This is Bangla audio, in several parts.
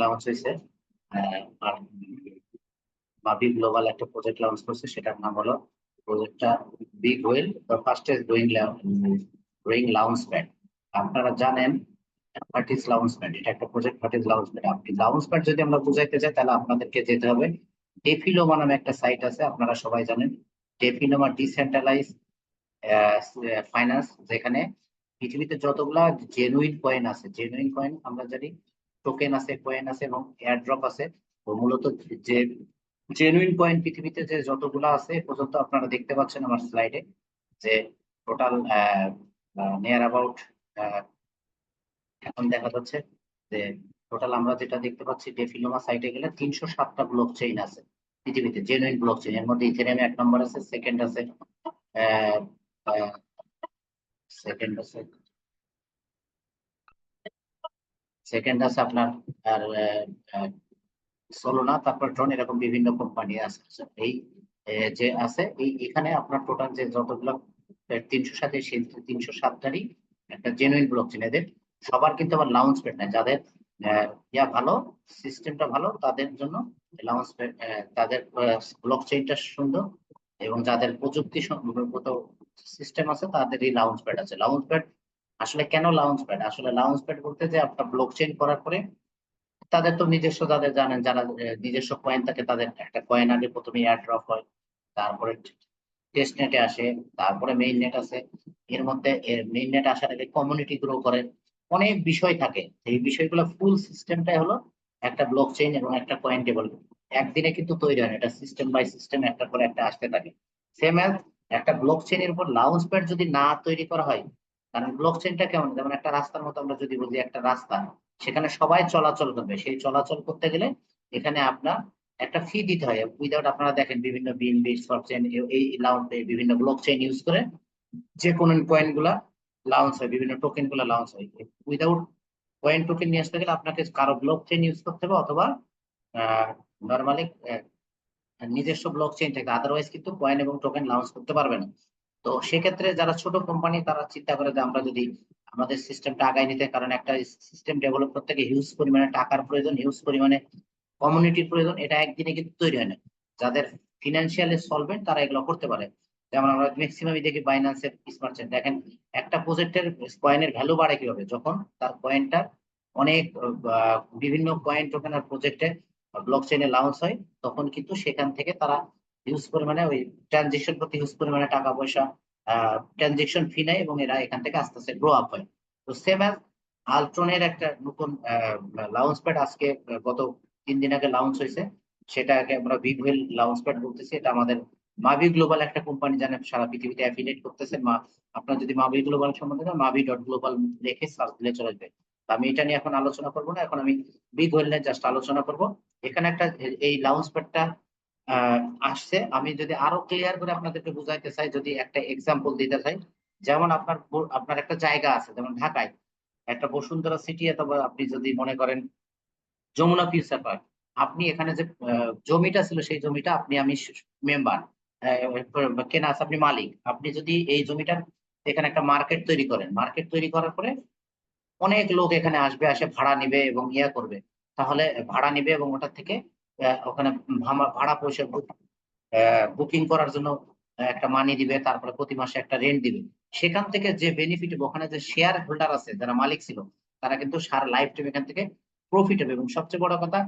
লঞ্চ হয়েছে। আর মাবি গ্লোবাল একটা প্রজেক্ট লঞ্চ করছে, সেটার নাম হলো প্রজেক্টটা big wheel, the fastest growing lounge pad. আপনারা জানেন ভার্টিস লাউঞ্জ প্যাড, এটা একটা প্রজেক্ট ভার্টিস লাউঞ্জ প্যাড। আপনি লাউঞ্জ প্যাড যদি আমরা বুঝাইতে চাই তাহলে আপনাদেরকে যেতে হবে ডেফিলোমা নামে একটা সাইট আছে, আপনারা সবাই জানেন। ডেফিলোমা ডিসেন্ট্রালাইজ ফাইন্যান্স, যেখানে পৃথিবীতে যতগুলা জেনুইন কয়েন আছে, জেনুইন কয়েন আমরা জানি, টোকেন আছে, কয়েন আছে এবং এয়ারড্রপ আছে। তো মূলত যে জেনুইন কয়েন পৃথিবীতে যে যতগুলো আছে এ পর্যন্ত আপনারা দেখতে পাচ্ছেন আমার স্লাইডে, যে টোটাল নিয়ার অ্যাবাউট এখন দেখা যাচ্ছে যে টোটাল আমরা যেটা দেখতে পাচ্ছি ডেফিলোমা সাইটে গেলে 307টা ব্লক চেইন আছে পৃথিবীতে, জেনুইন ব্লক চেইন। এর মধ্যে ইথেরিয়াম 1 নম্বর আছে, সেকেন্ড আছে সেকেন্ড আছে সেকেন্ড আছে আপনার আর সোলোনা, তারপর ট্রন, এরকম বিভিন্ন কোম্পানি আছে। এই যে আছে এই এখানে আপনার টোটাল যে যতগুলো 307, সেই 307টারই একটা জেনুইন ব্লক চেইন। এদের সবার কিন্তু আবার লাউঞ্জ প্যাড নাই, যাদের ভালো, সিস্টেমটা ভালো, তাদের জন্য লাউঞ্জ প্যাড, তাদের ব্লক চেইনটা সুন্দর এবং যাদের প্রযুক্তি সম্পর্কিত সিস্টেম আছে তাদের এই লাউঞ্জ প্যাড আছে। লাউঞ্জ প্যাড আসলে কেন লাউঞ্জ প্যাড? আসলে লাউঞ্জ প্যাড বলতে যে আপনার ব্লক চেইন করার পরে তাদের তো নিজস্ব, তাদের জানেন যারা নিজস্ব কয়েন থাকে, তাদের একটা কয়েন আগে প্রথমে এয়ার ড্রপ হয়, তারপরে টেস্ট নেটে আসে, তারপরে মেইন নেট আছে। এর মধ্যে মেইন নেট আসার আগে কমিউনিটি গ্রো করে, অনেক বিষয় থাকে। এই বিষয়গুলো ফুল সিস্টেমটাই হলো একটা ব্লক চেইন এবং একটা কয়েন টেবল। একদিনে কিন্তু তৈরি হয় না, এটা সিস্টেম বাই সিস্টেম একটা করে একটা আসতে থাকে। সেম অ্যাজ একটা ব্লক চেইনের উপর লাউঞ্জ প্যাড যদি না তৈরি করা হয়, কারণ ব্লক চেইনটা কেমন, যেমন একটা রাস্তার মতো আমরা যদি বুঝি, একটা রাস্তা, সেখানে সবাই চলাচল করবে, সেই চলাচল করতে গেলে এখানে আপনার একটা ফি দিতে হয়। উইদাউট, আপনারা দেখেন বিভিন্ন বিএনবি, শর্টচেন, এই লাউঞ্জ, বিভিন্ন ব্লক চেইন ইউজ করে যে কোনো কয়েন গুলা লাউঞ্জ হয়, বিভিন্ন টোকেন গুলা লাউঞ্জ হয়। উইদাউট কয়েন টোকেন নিয়ে আসতে গেলে আপনাকে কারো ব্লক চেইন ইউজ করতে হবে, অথবা নর্মালি নিজস্ব ব্লক চেইন থাকে, আদারওয়াইজ কিন্তু কয়েন এবং টোকেন লঞ্চ করতে পারবে না। তো সেক্ষেত্রে যারা ছোট কোম্পানি তারা চিন্তা করে যে আমরা যদি আমাদের সিস্টেমটা আগায় নিতে, কারণ একটা সিস্টেম ডেভেলপ করতে গিয়ে হিউজ পরিমাণে টাকার প্রয়োজন, হিউজ পরিমাণে কমিউনিটির প্রয়োজন, এটা একদিনে কিন্তু তৈরি হয় না। যাদের ফিনান্সিয়ালি সলভেন্ট তারা এগুলো করতে পারে। যেমন আমরা ম্যাক্সিমামই দেখি বাইন্যান্সের স্মার্ট চেইন, দেখেন একটা প্রজেক্টের কয়েনের ভ্যালু বাড়ে কিভাবে, যখন তার কয়েনটা অনেক বিভিন্ন কয়েন টোকেন আর প্রজেক্টে ব্লক চেইনে লঞ্চ হয়, তখন কিন্তু সেখান থেকে তারা হিউজ পরিমাণে ওই ট্রানজেকশন প্রতি হিউজ পরিমাণে টাকা পয়সা ট্রানজেকশন ফি নেয় এবং এরা এখান থেকে আস্তে আস্তে গ্রো আপ হয়। তো সেম অ্যাজ আলট্রনের একটা নতুন লাউঞ্চ প্যাড আজকে গত 3 দিন আগে লঞ্চ হয়েছে, সেটাকে আমরা বিগ হুইল লঞ্চ প্যাড বলতেছি। এটা আমাদের মাভি গ্লোবাল একটা কোম্পানি, জানেন সারা পৃথিবীতে অ্যাফিলিয়েট করতেছে। আপনার যদি মাভি গ্লোবাল সম্বন্ধে mavi.global লিখে সার্চ দিলে চলে আসবে। আমি এটা নিয়ে এখন আলোচনা করবো না, এখন আমি বিগ হুইল নিয়ে জাস্ট আলোচনা করব। এখানে একটা এই লাউঞ্চ প্যাডটা আসছে, আমি যদি আরো ক্লিয়ার করে আপনাদেরকে বুঝাইতে চাই, যদি একটা এক্সাম্পল দিতে চাই, যেমন আপনার একটা জায়গা আছে, যেমন ঢাকায় একটা বসুন্ধরা সিটি, অথবা আপনি যদি মনে করেন যমুনা ফিউচার পার্ক, আপনি এখানে যে জমিটা ছিল সেই জমিটা আমি মেম্বার, কেনা আছে, আপনি মালিক। আপনি যদি এই জমিটার এখানে একটা মার্কেট তৈরি করেন, মার্কেট তৈরি করার পরে অনেক লোক এখানে আসবে, আসে ভাড়া নিবে এবং ইয়া করবে, তাহলে ভাড়া নিবে এবং ওটা থেকে ওখানে ভাড়া পয়সা বুকিং করার জন্য একটা মানি দিবে, তারপরে প্রতি মাসে একটা রেন্ট দিবে। সেখান থেকে যে বেনিফিট, ওখানে যে শেয়ার হোল্ডার আছে, যারা মালিক ছিল, তারা কিন্তু সারা লাইফ টাইম এখান থেকে প্রফিট হবে। এবং সবচেয়ে বড় কথা,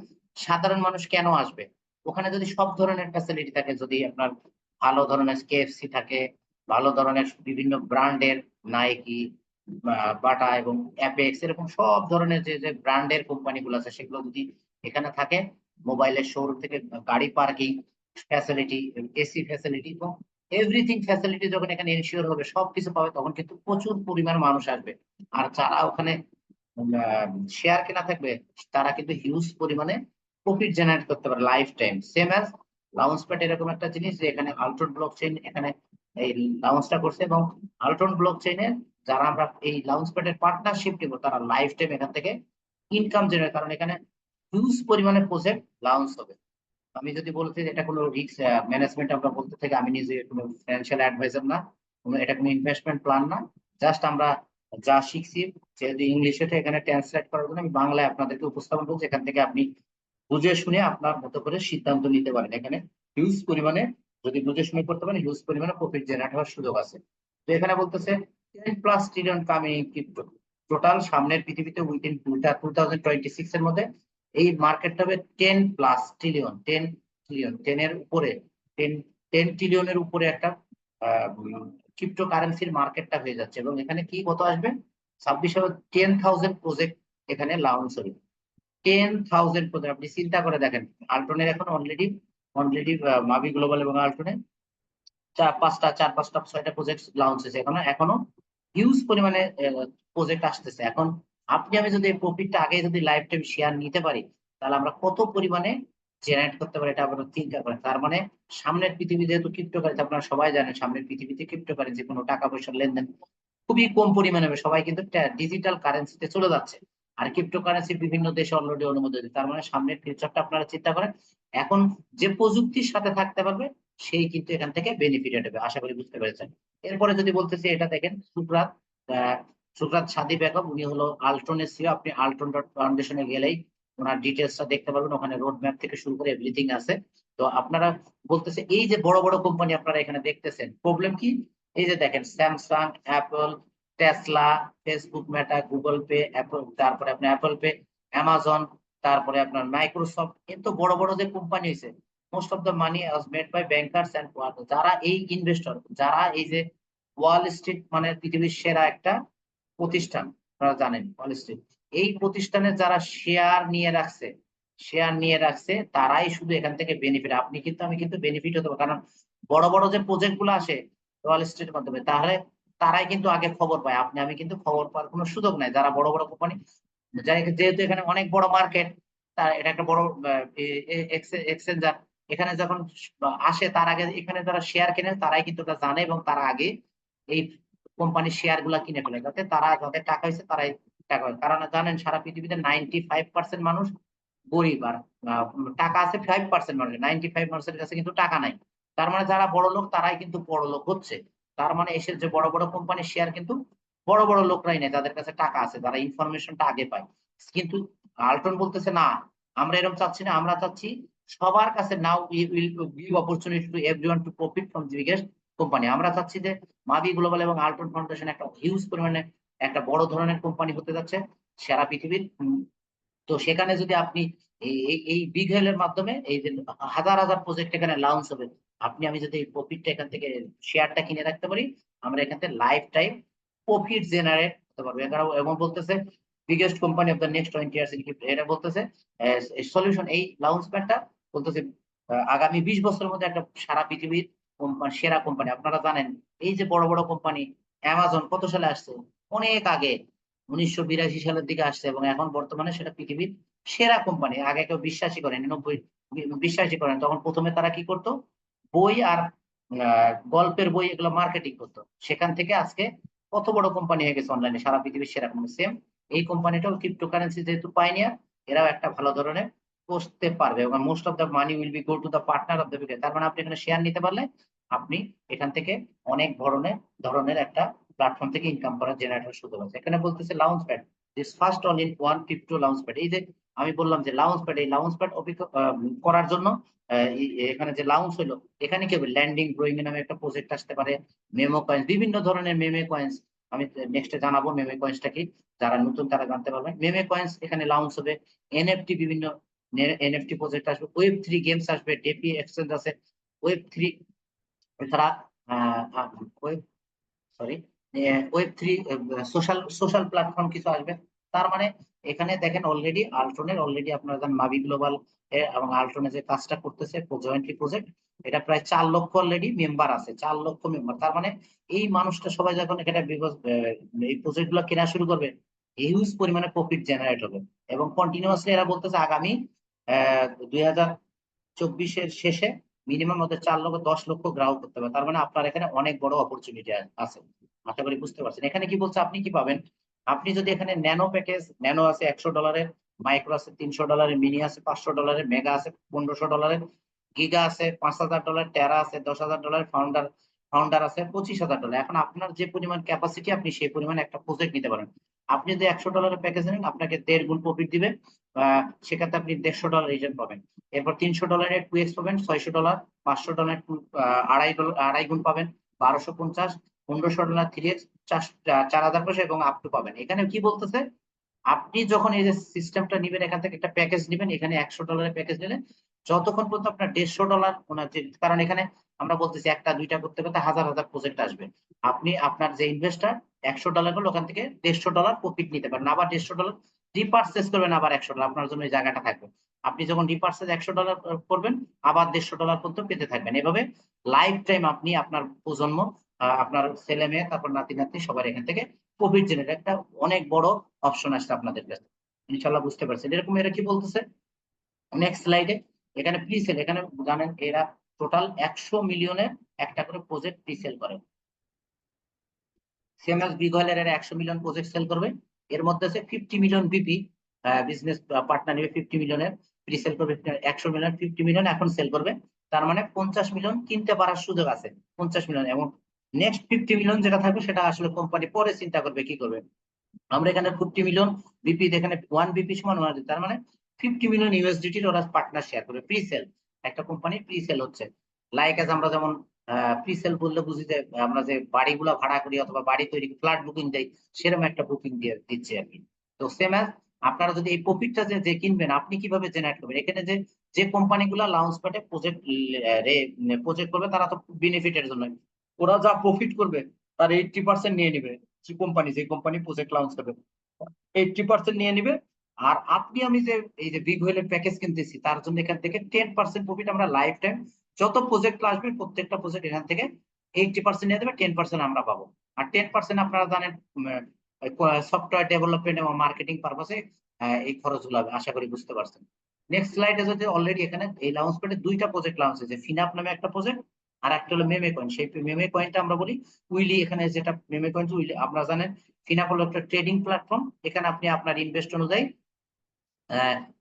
সাধারণ মানুষ কেন আসবে ওখানে, যদি সব ধরনের ফ্যাসিলিটি থাকে, যদি আপনার ভালো ধরনের কেএফসি থাকে, ভালো ধরনের বিভিন্ন ব্র্যান্ডের নাইকি, বাটা এবং অ্যাপেক্স, এরকম সব ধরনের যে যে ব্র্যান্ডের কোম্পানিগুলো আছে সেগুলো যদি এখানে থাকে, মোবাইলের শোরুম থেকে গাড়ি পার্কিং ফ্যাসিলিটি, এসি ফ্যাসিলিটি এবং এভরিথিং ফ্যাসিলিটি যখন এখানে এনশিওর হবে, সবকিছু পাবে, তখন কিন্তু প্রচুর পরিমাণ মানুষ আসবে। আর যারা ওখানে শেয়ার কেনা থাকবে, তারা কিন্তু হিউজ পরিমাণে প্রফিট জেনারেট করতে পারে life time. Same as lounge pad এরকম একটা জিনিস, যে এখানে আলট্রন ব্লক চেইন এখানে এই লাউঞ্জটা করছে, এবং আলট্রন ব্লক চেইনে যারা আমরা এই লাউঞ্জ প্যাডের পার্টনারশিপ নিব, তারা লাইফ টাইম এখান থেকে ইনকাম জেনারেট, কারণ এখানে হিউজ পরিমাণে প্রজেক্ট লঞ্চ হবে। আমি যদি বলতে যে এটা কোনো রিস্ক ম্যানেজমেন্ট আমরা বলতে থাকি, আমি নিজে কোনো ফিনান্সিয়াল অ্যাডভাইজার না, কোনো এটা কোনো ইনভেস্টমেন্ট প্ল্যান না, জাস্ট আমরা যা শিখছি যেহেতু ইংলিশে এখানে ট্রান্সলেট করার জন্য আমি বাংলায় আপনাদেরকে উপস্থাপন করছি, এখান থেকে আপনি বুঝে শুনে আপনার মতো করে সিদ্ধান্ত নিতে পারেন। এখানে হিউজ পরিমাণে যদি বুঝে শুনে করতে পারেন হিউজ পরিমাণে প্রফিট জেনারেট হওয়ার সুযোগ আছে। তো এখানে বলতেছে 10+ ট্রিলিয়ন কামিং ক্রিপ্টো টোটাল সামনের পৃথিবীতে উইদিন 2026 এর মধ্যে এই মার্কেটটা হবে 10+ ট্রিলিয়ন, 10 ট্রিলিয়ন, 10 এর উপরে 10 ট্রিলিয়নের উপরে একটা ক্রিপ্টো কারেন্সির মার্কেটটা হয়ে যাচ্ছে। এবং এখানে কি কত আসবে 26 হবে 10,000 প্রজেক্ট এখানে লঞ্চ হবে। 10,000 প্রজেক্ট আপনি চিন্তা করে দেখেন। আল্টনের এখন অলরেডি অলরেডি মাভি গ্লোবাল এবং আল্টনে 4-5টা 6টা প্রজেক্ট লঞ্চ হয়েছে, এখনো হিউজ পরিমাণে প্রজেক্ট আসতেছে। এখন আপনি আমি যদি প্রফিটটা আগে যদি লাইফ টাইম শেয়ার নিতে পারি তাহলে আমরা কত পরিমাণে জেনারেট করতে পারি এটা আপনারা চিন্তা করেন। তার মানে সামনের পৃথিবী যেহেতু ক্রিপ্টোকারেন্সি আপনারা সবাই জানেন, সামনের পৃথিবীতে ক্রিপ্টোকারেন্সি কোনো টাকা পয়সার লেনদেন খুবই কম পরিমাণে হবে, সবাই কিন্তু ডিজিটাল কারেন্সিতে চলে যাচ্ছে। আর ক্রিপ্টোকারেন্সি বিভিন্ন দেশে অলরেডি অনুমোদিত। তার মানে সামনের ফিউচারটা আপনারা চিন্তা করেন। এখন যে প্রযুক্তির সাথে থাকতে পারবে সেই কিন্তু এখান থেকে বেনিফিটেড হবে, আশা করি বুঝতে পেরেছেন। এরপরে যদি বলতেছি এটা দেখেন সুব্রাত সুব্রাত সাদি বেগম, উনি হলো আল্ট্রনের সিও। আপনি আল্ট্রন ডট ফাউন্ডেশনে গেলেই ওনার ডিটেলসটা দেখতে পারবেন, ওখানে রোড ম্যাপ থেকে শুরু করে এভরিথিং আছে। তো আপনারা বলতেছে এই যে বড় বড় কোম্পানি আপনারা এখানে দেখতেছেন, প্রবলেম কি? এই যে দেখেন স্যামসাং, অ্যাপল, টেসলা, ফেসবুক, মেটা, গুগল পে, অ্যাপল, তারপরে আপনার অ্যাপল পে, অ্যামাজন, তারপরে আপনার মাইক্রোসফট, এত বড় বড় যে কোম্পানি হয়েছে, most of the money was made by bankers and যারা এই ইনভেস্টর, যারা এই যে ওয়াল স্ট্রিট মানে পৃথিবীর সেরা একটা প্রতিষ্ঠান, আপনারা জানেন ওয়াল স্ট্রিট, এই প্রতিষ্ঠানের যারা শেয়ার নিয়ে রাখছে তারাই শুধু এখান থেকে বেনিফিট। আপনি কিন্তু আমি কিন্তু বেনিফিট হতে পারবো, কারণ বড় বড় যে প্রজেক্ট গুলো আসে ওয়াল স্ট্রিটের মাধ্যমে, তাহলে তারাই কিন্তু আগে খবর পায়, আপনি আমি কিন্তু খবর পাওয়ার কোনো সুযোগ নাই। যারা বড় বড় কোম্পানি, যেহেতু এখানে অনেক বড় মার্কেট, তার এটা একটা বড় এক্সচেঞ্জার, এখানে যখন আসে তার আগে এখানে যারা শেয়ার কেনে তারাই কিন্তু এটা জানে এবং তারা আগে এই কোম্পানির শেয়ার গুলা কিনে ফেলে, যাতে তারা যাদের টাকা হয়েছে তারাই টাকা হয়। কারণ জানেন সারা পৃথিবীতে 95% মানুষ গরিব, আর টাকা আছে 5% মানুষের, 95% কাছে কিন্তু টাকা নাই। তার মানে যারা বড় লোক তারাই কিন্তু বড় লোক হচ্ছে। তার মানে এসে যে বড় বড় কোম্পানির শেয়ার কিন্তু বড় বড় লোকরাই নেই, যাদের কাছে টাকা আছে, যারা ইনফরমেশনটা আগে পায়। কিন্তু আল্টন বলতেছে না, আমরা এরকম চাচ্ছি না, আমরা চাচ্ছি সবার কাছে now will give opportunity to everyone two profit from the biggest company. আমরা চাচ্ছি যে মাভি গ্লোবাল এবং আল্টন ফাউন্ডেশন একটা হিউজ পরিমাণে একটা বড় ধরনের কোম্পানি হতে যাচ্ছে সারা পৃথিবীর। তো সেখানে যদি আপনি এই বিগ হেলের মাধ্যমে এই যে হাজার হাজার প্রজেক্ট এখানে লঞ্চ হবে, আপনি আমি যদি এই প্রফিটটা এখান থেকে শেয়ারটা কিনে রাখতে পারি, আমরা এখান থেকে লাইফ টাইম প্রফিট জেনারেট করতে পারবো। এবং বলতেছে biggest company of the next 20 years in crypto, এটা বলতেছে সলিউশন। এই লঞ্চ প্যাডটা বলতেছে আগামী 20 বছরের মধ্যে একটা সারা পৃথিবীর সেরা কোম্পানি। আপনারা জানেন এই যে বড় বড় কোম্পানি অ্যামাজন কত সালে আসছে, অনেক আগে 1982 সালের দিকে আসছে, এবং এখন বর্তমানে সেটা পৃথিবীর সেরা কোম্পানি। আগে কেউ বিশ্বাসই করেনি, বিশ্বাসই করেন। তখন প্রথমে তারা কি করতো, বই আর গল্পের বই এগুলো মার্কেটিং করতো, সেখান থেকে আজকে কত বড় কোম্পানি হয়ে গেছে অনলাইনে, সারা পৃথিবীর সেরা কোম্পানি। সেম এই কোম্পানিটাও ক্রিপ্টোকারেন্সি যেহেতু পাইনিয়ার, এরাও একটা ভালো ধরনের করতে পারবে, এবং most of the money will be go to the partner of the biggest. তার মানে আপনি এখানে শেয়ার নিতে পারলে আপনি এখান থেকে অনেক ধরনের একটা প্ল্যাটফর্ম থেকে ইনকাম করার জেনারেটর সুযোগ আছে। এখানে বলতেছে lounge pad, this first all in one crypto lounge pad. এই যে আমি বললাম যে লাউঞ্চ প্যাড, এই লাউঞ্চ প্যাড করার জন্য এখানে যে লাউঞ্চ হলো, এখানে কি হবে, ল্যান্ডিং গ্রোয়িং নামে একটা প্রজেক্ট আসতে পারে, মেমো কয়েন্স, বিভিন্ন ধরনের মেমে কয়েন্স। আমি নেক্সটে জানাবো মেমে কয়েন্সটা কি, যারা নতুন তারা জানতে পারবেন। মেমে কয়েন্স এখানে লঞ্চ হবে, এনএফটি, বিভিন্ন এনএফটি প্রজেক্ট আসবে, Web3 গেমস আসবে, ডেপি এক্সচেঞ্জ আছে, Web3 এছাড়া web sorry Web3 social platform কিছু আসবে। তার মানে এখানে দেখেন অলরেডি আপনারা জানেন মাভি গ্লোবাল এবং আল্ট্রনে যে কাজটা করতেছে জয়েন্টলি প্রজেক্ট, এটা প্রায় 4 লক্ষ অলরেডি মেম্বার আছে, 4 লক্ষ মেম্বার। তার মানে এই মানুষটা সবাই যখন এখানে এই প্রজেক্ট গুলো কেনা শুরু করবে, হিউজ পরিমাণে প্রফিট জেনারেট হবে। এবং কন্টিনিউয়াসলি এরা বলতেছে আগামী 2024-এর শেষে মিনিমাম ওদের 4 লক্ষ 10 লক্ষ গ্রাহক করতে হবে। তার মানে আপনার এখানে অনেক বড় অপরচুনিটি আছে, আশা করি বুঝতে পারছেন। এখানে কি বলছে, আপনি কি পাবেন, আপনি যদি এখানে ন্যানো প্যাকেজ, ন্যানো আছে $100, মাইক্রো আছে $300, মিনি আছে $500, মেগা আছে $1500, গিগা আছে $5000, টেরা আছে $10,000, ফাউন্ডার ফাউন্ডার আছে $25,000। এখন আপনার যে পরিমাণ ক্যাপাসিটি আপনি সেই পরিমাণ একটা প্রজেক্ট নিতে পারেন। আপনি যদি $100 প্যাকেজ নেন আপনাকে 1.5 গুণ প্রফিট দিবে, সেক্ষেত্রে আপনি $150 রিটার্ন পাবেন। এরপর $300 2x পাবেন, $600, $500 আড়াই গুণ পাবেন, 1250, $1500 3x, 4000 পয়সা এবং আপ টু পাবেন। এখানে কি বলতেছে, আপনি যখন এই যে সিস্টেমটা নিবেন, এখান থেকে একটা প্যাকেজ নিবেন, এখানে $100 প্যাকেজ নিলে যতক্ষণ পর্যন্ত আপনার $150 ওনার যে, কারণ এখানে আমরা বলতেছি একটা দুইটা করতে করতে হাজার হাজার প্রজেক্ট আসবে, আপনি আপনার যে ইনভেস্টার $100 হলো ওখান থেকে $150 প্রফিট নিতে পারেন। আবার $150 রিপারচেজ করবেন, আবার $100 আপনার জন্য এই জায়গাটা থাকবে। আপনি যখন রিপারচেজ $100 করবেন আবার $150 পর্যন্ত পেতে থাকবেন। এভাবে লাইফ টাইম আপনি আপনার প্রজন্ম, আপনার ছেলে মেয়ে, তারপর নাতি নাতনি সবার এখান থেকে প্রফিট জেনারেট একটা অনেক বড় অপশন আসছে আপনাদের কাছে। ইনশাল্লাহ বুঝতে পারছেন। এরকম এরা কি বলতেছে নেক্সট স্লাইডে, এখানে প্রিসেল, এখানে জানেন এরা টোটাল 100 মিলিয়নের একটা করে প্রজেক্ট প্রিসেল করে। সেম অ্যাজ বিগয়েলের এরা 100 মিলিয়ন প্রজেক্ট সেল করবে। এর মধ্যে আছে 50 মিলিয়ন বিপি বিজনেস পার্টনার নেবে, 50 মিলিয়নের প্রিসেল করবে, 100 মিলিয়ন 50 মিলিয়ন এখন সেল করবে। তার মানে 50 মিলিয়ন কিনতে পারার সুযোগ আছে, 50 মিলিয়ন। এবং নেক্সট 50 মিলিয়ন যেটা থাকবে সেটা আসলে কোম্পানি পরে চিন্তা করবে কি করবে। আমরা এখানে 50 মিলিয়ন বিপি, এখানে 1 বিপি সমান 1, তার মানে 50 মিলিয়ন ইউএসডিটির ওরা পার্টনার শেয়ার করবে। প্রিসেল, একটা কোম্পানি প্রিসেল হচ্ছে লাইক এজ আমরা যেমন প্রিসেল বললে বুঝি যে আমরা যে বাড়িগুলো ভাড়া করি অথবা বাড়ি তৈরি ফ্ল্যাট বুকিং দেই, সেরকম একটা বুকিং দিয়ে দিচ্ছে আর কি। তো সেম অ্যাজ আপনারা যদি এই প্রফিটটা যে কিনবেন আপনি কিভাবে জেনারেট করবেন, এখানে যে যে কোম্পানিগুলো লঞ্চ প্যাডে প্রজেক্ট করবে তারা তো বেনিফিটের জন্য, ওরা যা প্রফিট করবে তার 80% নিয়ে নিবে। যে কোম্পানি প্রজেক্ট লঞ্চ করবে 80% নিয়ে নিবে। আর আপনি আমি যে এই যে বিগ হোয়েলের প্যাকেজ কিনতেছি তার জন্য এখান থেকে 10% প্রফিট আমরা লাইফ টাইম যত প্রজেক্ট আসবে প্রত্যেকটা প্রজেক্ট এখান থেকে 80% নিয়ে দেবে, 10% আমরা পাবো। আর 10% আপনারা জানেন সফটওয়্যার ডেভেলপমেন্ট এবং মার্কেটিং পারপাসে এই খরচগুলো হবে, আশা করি বুঝতে পারছেন। নেক্সট স্লাইডে যদি অলরেডি এখানে এই লঞ্চ প্যাডে দুইটা প্রজেক্ট লঞ্চ হয়েছে, ফিনাপ নামে একটা প্রজেক্ট আর একটা হলো মেমে কয়েন। সেই মেমে কয়েনটা আমরা বলি উইলি, এখানে যেটা মেমে কয়েন উইলি আপনারা জানেন ফিনাপ হলো একটা ট্রেডিং প্ল্যাটফর্ম। এখানে আপনি আপনার ইনভেস্ট অনুযায়ী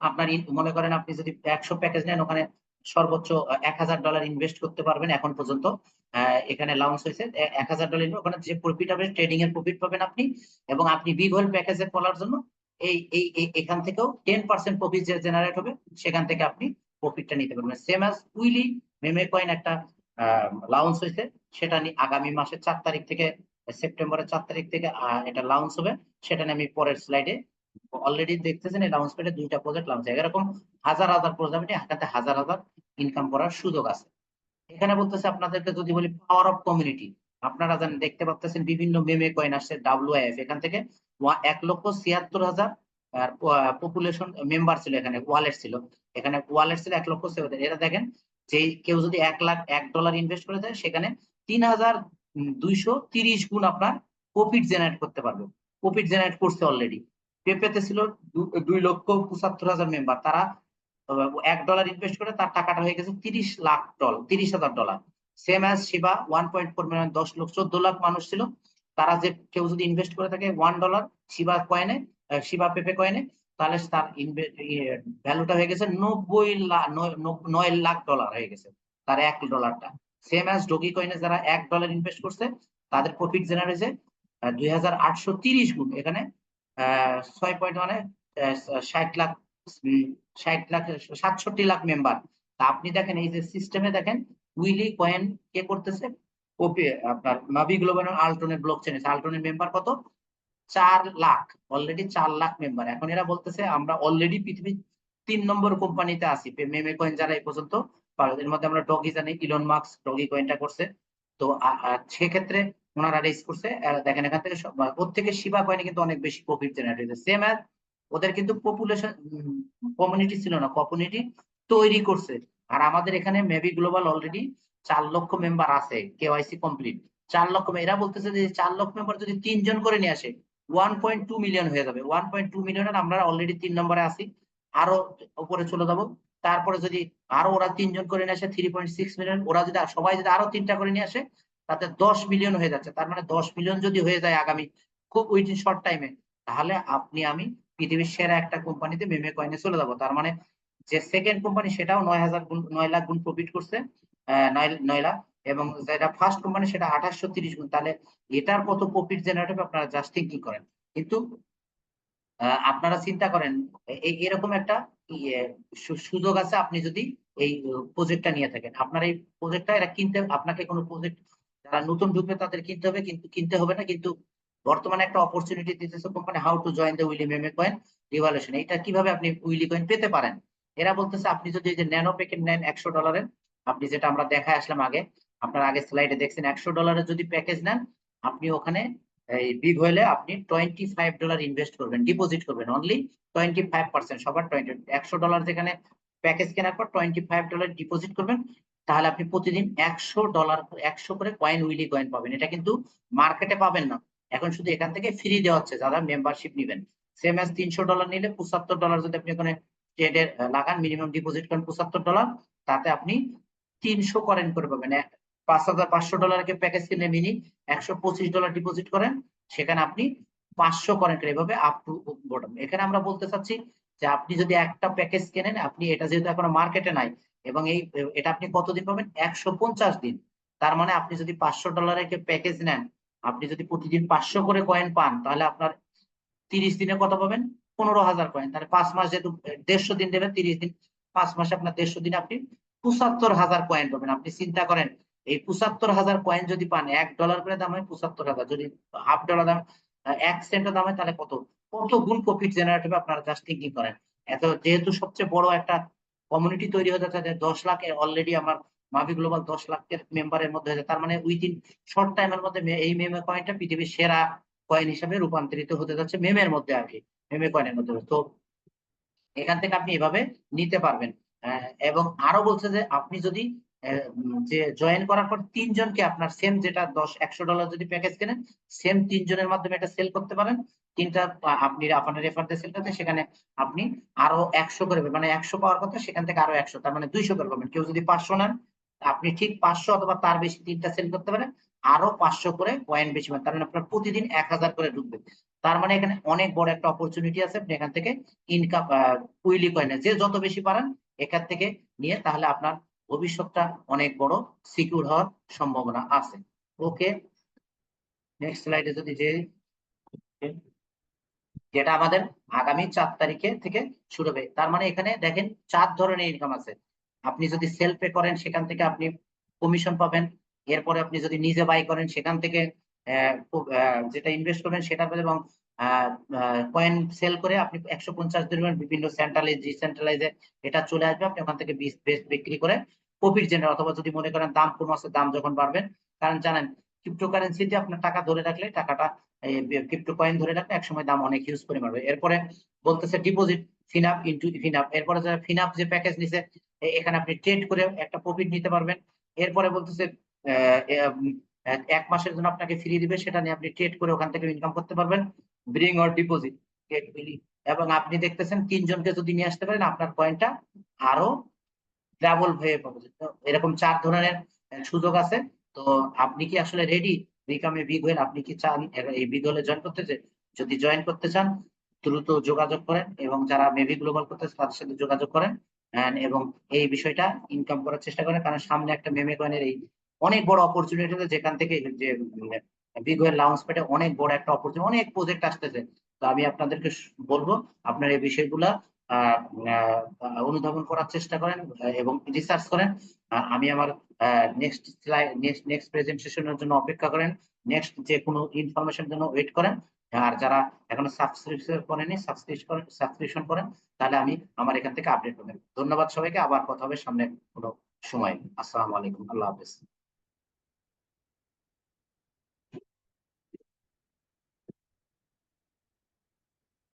আপনার মনে করেন আপনি যদি 100 প্যাকেজ নেন ওখানে সর্বোচ্চ $1000 ইনভেস্ট করতে পারবেন এখন পর্যন্ত। এখানে লঞ্চ হয়েছে $1000, ওখানে যে প্রফিট হবে ট্রেডিং এর প্রফিট পাবেন আপনি। এবং আপনি বিগ হোল প্যাকেজে খোলার জন্য এই এই এখান থেকেও 10% প্রফিট যে জেনারেট হবে সেখান থেকে আপনি প্রফিটটা নিতে পারবেন। Same as Willy meme coin একটা লঞ্চ হয়েছে, সেটা আগামী মাসের 4 তারিখ থেকে, সেপ্টেম্বরের 4 তারিখ থেকে এটা লঞ্চ হবে। সেটা নিয়ে আমি পরের স্লাইডে অলরেডি দেখতেছেন এই লঞ্চ প্যাডে দুইটা প্রজেক্ট লঞ্চ হয়, এরকম হাজার হাজার প্রজাপতি হাতে হাজার হাজার ইনকাম করার সুযোগ আছে। এখানে বলতেছে আপনাদেরকে যদি বলি পাওয়ার অফ কমিউনিটি, আপনারা জানেন দেখতে পাচ্ছেন বিভিন্ন মেমে কয়েন আসছে WIF, এখান থেকে 1,76,000 পপুলেশন মেম্বার ছিল, এখানে ওয়ালেট ছিল, 1,07,000। এরা দেখেন যে কেউ যদি $1 ইনভেস্ট করে দেয় সেখানে 3,230 গুণ আপনার প্রফিট জেনারেট করতে পারবে। প্রফিট জেনারেট করছে অলরেডি। পেপেতে ছিল 2,75,000 মেম্বার, তারা $1 ইনভেস্ট করে তার টাকাটা হয়ে গেছে $30,000। Same as Shiba 1.4 million, 14 lakh মানুষ ছিল, তারা যে কেউ যদি ইনভেস্ট করে থাকে $1 শিবা কয়েনে, শিবা পেপে কয়েনে, তাহলে তার ভ্যালুটা হয়ে গেছে 9 লাখ ডলার হয়ে গেছে তার $1। সেম অ্যাজ ডোগি কয়েনে যারা $1 ইনভেস্ট করছে তাদের প্রফিট জেনারেট হয়েছে 2,830 গুণ, এখানে 60 লাখ 67 লাখ মেম্বার। তা আপনি দেখেন এই যে সিস্টেমে দেখেন উইলি কয়েন কে করতেছে, ওপি আপনার মাবি গ্লোবাল আল্টনের ব্লক চেন, আল্টনের মেম্বার কত 4 লাখ, অলরেডি 4 লাখ মেম্বার। এখন এরা বলতেছে আমরা অলরেডি পৃথিবীর 3 নম্বর কোম্পানিতে আছি মেমে কয়েন যারা এই পর্যন্ত পারে। এর মধ্যে আমরা ডগি জানি, ইলন মাস্ক ডগি কয়েনটা করছে। তো সেক্ষেত্রে ওনারা রেস করছে, দেখেন এখান থেকে ওর থেকে শিবা কয়েনে কিন্তু অনেক বেশি প্রফিট জেনারেট হয়েছে। সেম অ্যাজ ওদের কিন্তু পপুলেশন কমিউনিটি ছিল না, কমিউনিটি তৈরি করছে। আর আমাদের এখানে মেবি গ্লোবাল অলরেডি 4 লক্ষ মেম্বার আছে, কেওয়াইসি কমপ্লিট 4 লক্ষ। এরা বলতেছে যে 4 লক্ষ মেম্বার যদি 3 জন করে নিয়ে আসে 1.2 মিলিয়ন হয়ে যাবে। 1.2 মিলিয়নের আমরা অলরেডি 3 নম্বরে আছি, আরো উপরে চলে যাব। তারপরে যদি আরো ওরা 3 জন করে নিয়ে আসে 3.6 মিলিয়ন, ওরা যদি সবাই যদি আরো 3টা করে নিয়ে আসে তাতে 10 মিলিয়ন হয়ে যাচ্ছে। তার মানে 10 মিলিয়ন যদি হয়ে যায় আগামী খুব উইথিন শর্ট টাইমে, তাহলে আপনি আমি পৃথিবীর সেরা একটা কোম্পানিতে মেমে কয়েনে চলে যাবো। তার মানে যে সেকেন্ড কোম্পানি সেটাও 9 লাখ গুণ প্রফিট করছে, 9 লাখ। এবং যেটা ফার্স্ট কোম্পানি সেটা 2830 গুণ। তাহলে এটার কত প্রফিট জেনারেট হবে আপনারা জাস্ট থিঙ্কিং করেন। কিন্তু আপনারা চিন্তা করেন এরকম একটা ইয়ে সুযোগ আছে, আপনি যদি এই প্রজেক্টটা নিয়ে থাকেন। আপনার এই প্রজেক্টটা এরা কিনতে, আপনাকে কোনো প্রজেক্ট যারা নতুন ঢুকবে তাদের কিনতে হবে, কিন্তু কিনতে হবে না। কিন্তু বর্তমানে একটা অপরচুনিটি দিতেছে company, how to join the Willy meme coin revolution. এটা কিভাবে আপনি উইলি কয়েন পেতে পারেন। এরা বলতেছে আপনি যদি এই যে ন্যানো প্যাকেট নেন $100, আপনি যেটা আমরা দেখায় আসলাম আগে, আপনার আগে স্লাইডে দেখছেন, $100 যদি প্যাকেজ নেন, আপনি ওখানে এই বিগ হইলে আপনি $25 ইনভেস্ট করবেন, ডিপোজিট করবেন অনলি 25%, সবার 20, $100 যেখানে প্যাকেজ কেনার পর $25 ডিপোজিট করবেন, তাহলে আপনি প্রতিদিন $100 100 করে কয়েন উইলি কয়েন পাবেন। এটা কিন্তু মার্কেটে পাবেন না, এখন শুধু এখান থেকে ফ্রি দেওয়া হচ্ছে যারা মেম্বারশিপ নেবেন। সেম অ্যাজ $300 নিলে $75 যদি আপনি ওখানে ট্রেডে লাগান, মিনিমাম ডিপোজিট করেন $75, তাতে আপনি 300 কয়েন করে পাবেন। $5500 প্যাকেজ কিনে মিনি $125 ডিপোজিট করেন, সেখানে আপনি 500 কয়েন করে, এভাবে আপ টু বটম। এখানে আমরা বলতে চাচ্ছি যে আপনি যদি একটা প্যাকেজ কেনেন, আপনি এটা যেহেতু এখনো মার্কেটে নাই, এবং এটা আপনি কতদিন পাবেন, 150 দিন। তার মানে আপনি যদি $500 প্যাকেজ নেন, আপনি যদি প্রতিদিন 500 করে কয়েন পান, তাহলে আপনার 30 দিনে কত পাবেন, 15,000 কয়েন। তাহলে 5 মাস যেহেতু 150 দিন দেবেন, 30 দিন, 5 মাসে আপনার 150 দিনে আপনি 75,000 কয়েন পাবেন। আপনি চিন্তা করেন এই 75,000 কয়েন যদি পান, $1 করে দাম হয় 75,000, যদি $0.5 দাম, 1 সেন্টও দাম হয়, তাহলে কত কত গুণ প্রফিট জেনারেট হবে আপনারা জাস্ট থিঙ্কিং করেন। এত যেহেতু সবচেয়ে বড় একটা কমিউনিটি তৈরি হয়ে যাচ্ছে, 10 লাখ অলরেডি আমার মাভি গ্লোবাল 10 লাখের মেম্বারের মধ্যে হয়েছে, তার মানে উইদিন শর্ট টাইমের মধ্যে এই মেমে কয়েনটা পৃথিবীর সেরা কয়েন হিসাবে রূপান্তরিত হতে যাচ্ছে মেমের মধ্যে আর কি, মেমে কয়েনের মধ্যে। তো এখান থেকে আপনি এভাবে নিতে পারবেন। এবং আরো বলছে যে আপনি যদি যে জয়েন করার পর 3 জনকে আপনার সেম, যেটা $100 যদি প্যাকেজ কেনেন, সেম 3 জনের মাধ্যমে এটা সেল করতে পারেন। তিনটা আপনি আপনার রেফার দিয়ে সেল করতে, সেখানে আপনি আরো 100 করে, মানে 100 পাওয়ার কথা, সেখান থেকে আরো 100, তার মানে 200 করে পাবেন। কেউ যদি 500 নেন, আপনি ঠিক 500 অথবা তার বেশি তিনটা সেল করতে পারেন, আরো 500 করে কয়েন বেশি পাবেন। তার মানে আপনার প্রতিদিন 1000 করে ঢুকবে। তার মানে এখানে অনেক বড় একটা অপরচুনিটি আছে, আপনি এখান থেকে ইনকাম উইলি কয়েনে যে যত বেশি পারেন এখান থেকে নিয়ে, তাহলে আপনার ভবিষ্যৎটা অনেক বড় সিকিউর হওয়ার সম্ভাবনা আছে। ওকে, নেক্সট স্লাইডে যদি যে, যেটা আমাদের আগামী 4 তারিখে থেকে শুরু হবে। তার মানে এখানে দেখেন 4 ধরনের ইনকাম আছে। আপনি যদি সেলফ পে করেন, সেখান থেকে আপনি কমিশন পাবেন। এরপরে আপনি যদি নিজে বাই করেন, সেখান থেকে যেটা ইনভেস্ট করবেন সেটা পাবেন। এবং কয়েন সেল করে আপনি 150 দিনের বিভিন্ন সেন্ট্রালাইজ ডিসেন্ট্রালাইজে এটা চলে আসবে, আপনি ওখান থেকে বেশ বিক্রি করে প্রফিট জেনারেট, অথবা যদি মনে করেন দাম কম আছে, দাম যখন বাড়বেন, কারণ জানেন ক্রিপ্টোকারেন্সিতে আপনার টাকা ধরে রাখলে, টাকাটা ক্রিপ্টো কয়েন ধরে রাখলে একসময় দাম অনেক হিউজ পরিমাণ হবে। এরপরে বলতেছে ডিপোজিট ফিনাপ ইনটু ফিনাপ। এরপরে যারা ফিনাপ যে প্যাকেজ নিছে, এখানে আপনি ট্রেড করে একটা প্রফিট নিতে পারবেন। এরপরে বলতেছে 1 মাসের জন্য আপনাকে ফ্রি দিবে, সেটা নিয়ে আপনি ট্রেড করে ওখান থেকে ইনকাম করতে পারবেন। ব্রিং অর ডিপোজিট, এবং আপনি দেখতেছেন 3 জনকে যদি নিয়ে আসতে পারেন, আপনার কয়েনটা আরো ডাবল হয়ে পাবে। এরকম 4 ধরনের সুযোগ আছে। তো আপনি কি আসলে রেডি বিকামে বিগ হোয়েল? আপনি কি চান এই বিগ হোয়েলে জয়েন করতে? যদি জয়েন করতে চান, দ্রুত যোগাযোগ করেন, এবং যারা মেবি গ্লোবাল করতে তাদের সাথে যোগাযোগ করেন, এবং এই বিষয়টা ইনকাম করার চেষ্টা করেন। কারণ সামনে একটা মেমে কয়েনের এই অনেক বড় অপরচুনিটি, যেখান থেকে যে বিগ হোয়েল লঞ্চ প্যাডে অনেক বড় একটা অপরচুনিটি, অনেক প্রজেক্ট আসতেছে। তো আমি আপনাদেরকে বলবো আপনার এই বিষয়গুলা অনুধাবন করার চেষ্টা করেন এবং রিসার্চ করেন। আমি আমার নেক্সট নেক্সট প্রেজেন্টেশনের জন্য অপেক্ষা করেন, নেক্সট যে কোনো ইনফরমেশন জন্য ওয়েট করেন। আর যারা এখনো সাবস্ক্রিপশন করেনি, সাবস্ক্রিপশন করেন, তাহলে আমি আমার এখান থেকে আপডেট পাবেন। ধন্যবাদ সবাইকে, আবার কথা হবে সামনে কোনো সময়। আসসালামু আলাইকুম, আল্লাহ হাফেজ।